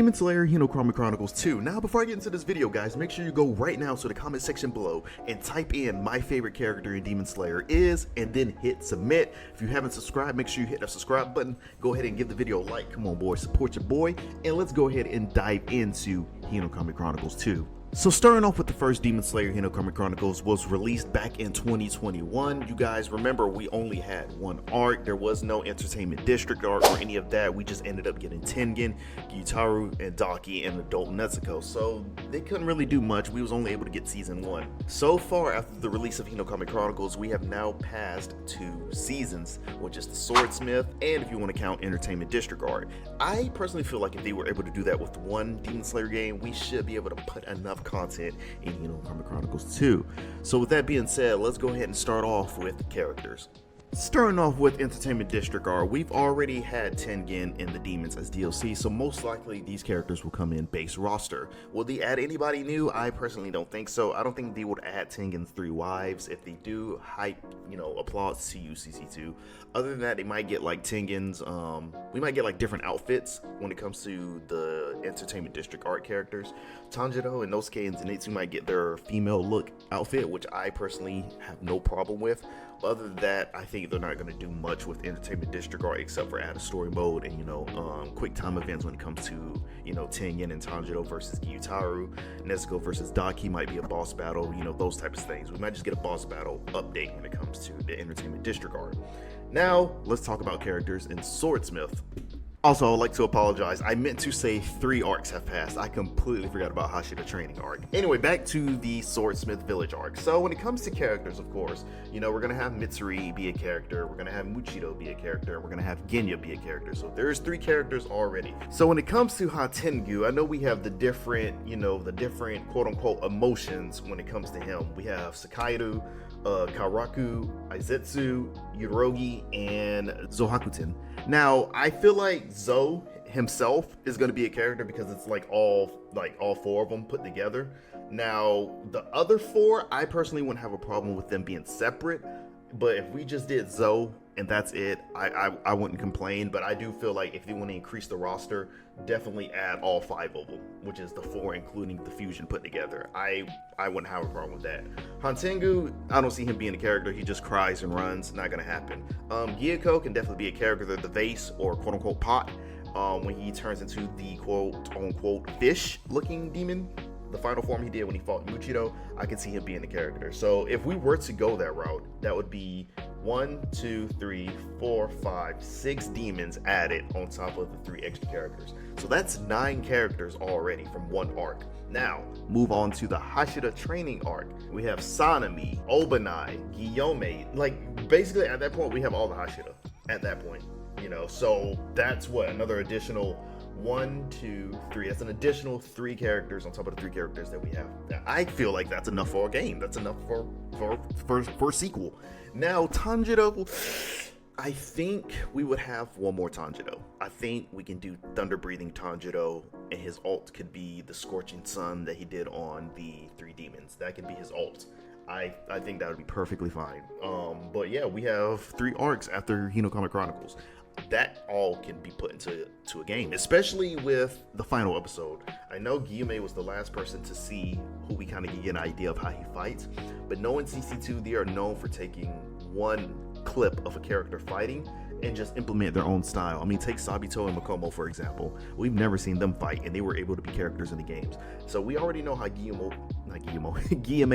Demon Slayer Hinokami Chronicles 2. Now, before I get into this video, guys, make sure you go right now to the comment section below and type in my favorite character in Demon Slayer is, and then hit submit. If you haven't subscribed, make sure you hit that subscribe button. Go ahead and give the video a like. Come on, boys, support your boy. And let's go ahead and dive into Hinokami Chronicles 2. So starting off with the first Demon Slayer Hinokami Chronicles was released back in 2021. You guys remember we only had one arc. There was no Entertainment District arc or any of that. We just ended up getting Tengen, Gyutaru, and Daki, and Adult Nezuko. So they couldn't really do much. We was only able to get season 1. So far after the release of Hinokami Chronicles, we have now passed 2 seasons, which is the Swordsmith, and if you want to count Entertainment District arc. I personally feel like if they were able to do that with one Demon Slayer game, we should be able to put enough content in Hinokami Chronicles 2. So with that being said, let's go ahead and start off with the characters. Starting off with Entertainment District R, we've already had Tengen and the Demons as DLC, so most likely these characters will come in base roster. Will they add anybody new? I personally don't think so. I don't think they would add Tengen's 3 wives. If they do, hype, applause to you, CC2. Other than that, they might get like Tengen's, we might get like different outfits when it comes to the Entertainment District art characters. Tanjiro and Nosuke and Zenitsu might get their female look outfit, which I personally have no problem with. Other than that, I think they're not going to do much with Entertainment District art except for add a story mode and, quick time events when it comes to, Tengen and Tanjiro versus Gyutaru. Nezuko versus Daki might be a boss battle, those types of things. We might just get a boss battle update when it comes to the Entertainment District art. Now, let's talk about characters in Swordsmith. Also, I'd like to apologize. I meant to say 3 arcs have passed. I completely forgot about Hashira training arc. Anyway, back to the Swordsmith Village arc. So when it comes to characters, of course, we're going to have Mitsuri be a character. We're going to have Muchido be a character. We're going to have Genya be a character. So there's 3 characters already. So when it comes to Hatengu, I know we have the different quote-unquote emotions when it comes to him. We have Sakaido, Karaku, Aizetsu, Yurogi, and Zohakuten. Now, I feel like Zo himself is going to be a character because it's all 4 of them put together. Now, the other 4, I personally wouldn't have a problem with them being separate, but if we just did Zo and that's it, I wouldn't complain. But I do feel like if they want to increase the roster, definitely add all 5 of them, which is the 4 including the fusion put together. I wouldn't have a problem with that. Hatengu, I don't see him being a character. He just cries and runs. Not gonna happen. Gyako can definitely be a character, the vase or quote-unquote pot, when he turns into the quote-unquote fish-looking demon. The final form he did when he fought Muchido, I can see him being a character. So if we were to go that route, that would be 1, 2, 3, 4, 5, 6 demons added on top of the 3 extra characters. So that's 9 characters already from one arc. Now, move on to the Hashira training arc. We have Sanemi, Obanai, Guillaume. Basically at that point, we have all the Hashira at that point. So that's what, another additional 1, 2, 3. That's an additional 3 characters on top of the 3 characters that we have. I feel like that's enough for a game. That's enough for a sequel. Now, Tanjiro, I think we would have one more Tanjiro. I think we can do Thunder Breathing Tanjiro, and his ult could be the Scorching Sun that he did on the 3 demons. That could be his ult. I think that would be perfectly fine. But yeah, we have 3 arcs after Hinokami Chronicles. That all can be put into a game, especially with the final episode. I know Guillaume was the last person to see who we kind of get an idea of how he fights, but knowing CC2, they are known for taking one clip of a character fighting and just implement their own style. I mean, take Sabito and Makomo, for example. We've never seen them fight, and they were able to be characters in the games. So we already know how Guillaume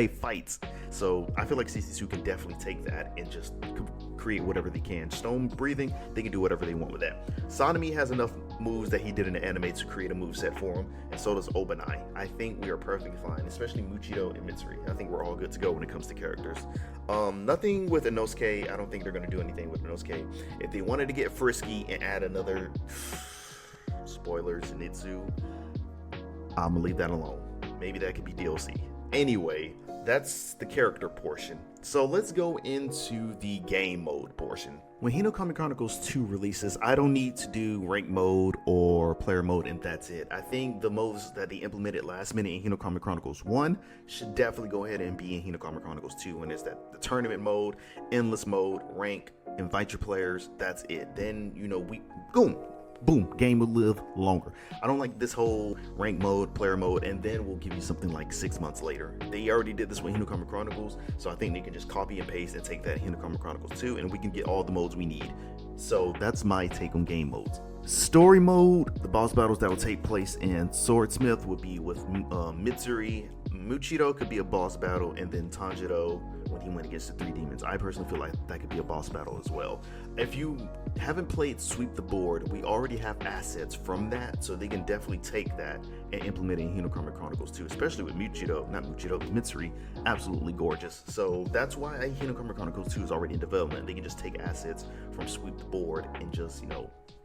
fights. So I feel like CC2 can definitely take that and just create whatever they can. Stone breathing, they can do whatever they want with that. Sanemi has enough moves that he did in the anime to create a moveset for him, and so does Obanai. I think we are perfectly fine, especially Muchido and Mitsuri. I think we're all good to go when it comes to characters. Nothing with Inosuke. I don't think they're going to do anything with Inosuke. If they wanted to get frisky and add another spoilers, Zenitsu, I'm gonna leave that alone. Maybe that could be DLC. Anyway, that's the character portion. So let's go into the game mode portion. When Hinokami Chronicles 2 releases, I don't need to do rank mode or player mode, and that's it. I think the modes that they implemented last minute in Hinokami Chronicles 1 should definitely go ahead and be in Hinokami Chronicles 2, and it's that the tournament mode, endless mode, rank, invite your players, that's it. Then, boom, boom, game will live longer. I don't like this whole rank mode, player mode, and then we'll give you something like 6 months later. They already did this with Hinokami Chronicles, so I think they can just copy and paste and take that Hinokami Chronicles 2, and we can get all the modes we need. So that's my take on game modes. Story mode, the boss battles that will take place in Swordsmith would be with Mitsuri. Muchiro could be a boss battle, and then Tanjiro when he went against the 3 demons. I personally feel like that could be a boss battle as well. If you haven't played Sweep the Board, we already have assets from that, so they can definitely take that and implement it in Hinokami Chronicles 2, especially with Mitsuri, absolutely gorgeous. So that's why Hinokami Chronicles 2 is already in development. They can just take assets from Sweep the Board and just,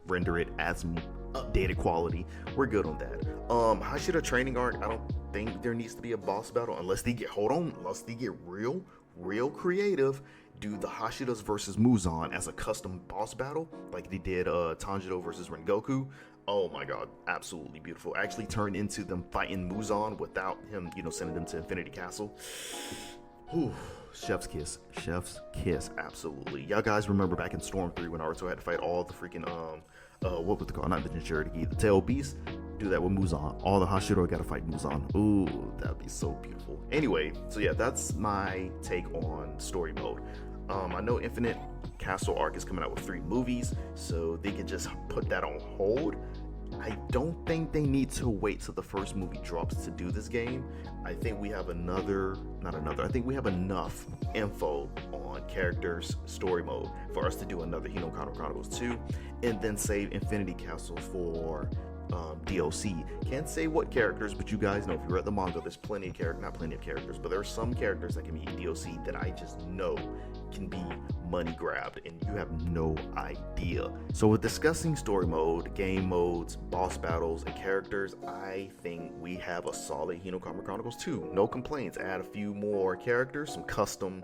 render it as updated quality. We're good on that. Hashira training arc, I don't think there needs to be a boss battle unless they get real creative. Do the Hashiras versus Muzan as a custom boss battle like they did Tanjiro versus Rengoku. Oh my god, absolutely beautiful. Actually turn into them fighting Muzan without him, sending them to Infinity Castle. Whew. Chef's kiss, absolutely. Y'all guys remember back in Storm 3 when Naruto had to fight all the freaking what was it called? Not the Jinchuriki, the Tail Beast. Do that with Muzan. All the Hashira gotta fight Muzan. Ooh, that'd be so beautiful. Anyway, so yeah, that's my take on story mode. I know Infinite Castle arc is coming out with 3 movies, so they can just put that on hold. I don't think they need to wait till the first movie drops to do this game. I think we have I think we have enough info on characters story mode for us to do another Hinokami Chronicles 2 and then save Infinity Castle for DLC. Can't say what characters, but you guys know if you read the manga, there's not plenty of characters, but there are some characters that can be DLC that I just know can be money grabbed and you have no idea. So with discussing story mode, game modes, boss battles, and characters, I think we have a solid Hinokami Chronicles 2. No complaints. Add a few more characters, some custom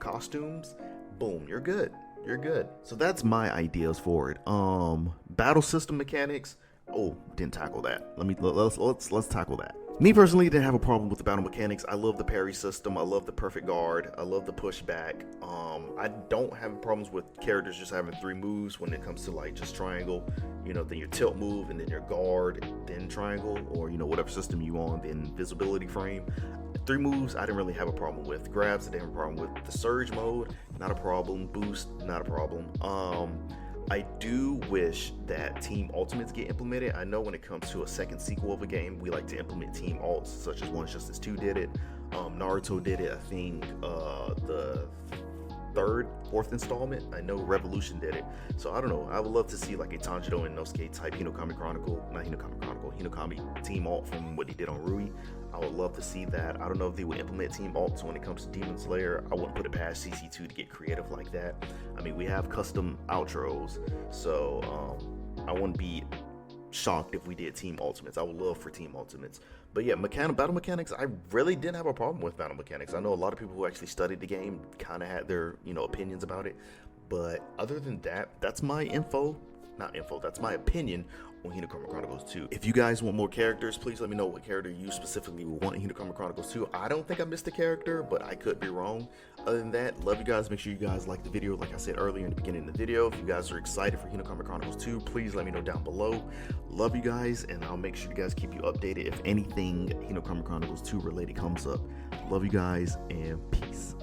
costumes, boom, you're good. So that's my ideas for it. Battle system mechanics. Oh, didn't tackle that. Let's tackle that. Me personally didn't have a problem with the battle mechanics. I love the parry system. I love the perfect guard. I love the pushback. I don't have problems with characters just having 3 moves when it comes to like just triangle. Then your tilt move and then your guard, then triangle, or whatever system you on, then visibility frame. 3 moves I didn't really have a problem with. Grabs I didn't have a problem with. The surge mode, not a problem. Boost, not a problem. I do wish that Team Ultimates get implemented. I know when it comes to a second sequel of a game, we like to implement Team Alts, such as One Justice 2 did it. Naruto did it, I think the 4th installment. I know Revolution did it. So I don't know. I would love to see like a Tanjiro and Inosuke type Hinokami Team Alt from what he did on Rui. I would love to see that. I don't know if they would implement Team Alts when it comes to Demon Slayer. I wouldn't put it past CC2 to get creative like that. I mean, we have custom outros, so I wouldn't be shocked if we did Team Ultimates. I would love for Team Ultimates. But yeah, battle mechanics, I really didn't have a problem with battle mechanics. I know a lot of people who actually studied the game kind of had their, opinions about it. But other than that, that's my that's my opinion on Hinokami Chronicles 2. If you guys want more characters, please let me know what character you specifically want in Hinokami Chronicles 2. I don't think I missed a character, but I could be wrong. Other than that, love you guys. Make sure you guys like the video. Like I said earlier in the beginning of the video, if you guys are excited for Hinokami Chronicles 2, please let me know down below. Love you guys, and I'll make sure you guys keep you updated if anything Hinokami Chronicles 2 related comes up. Love you guys, and peace.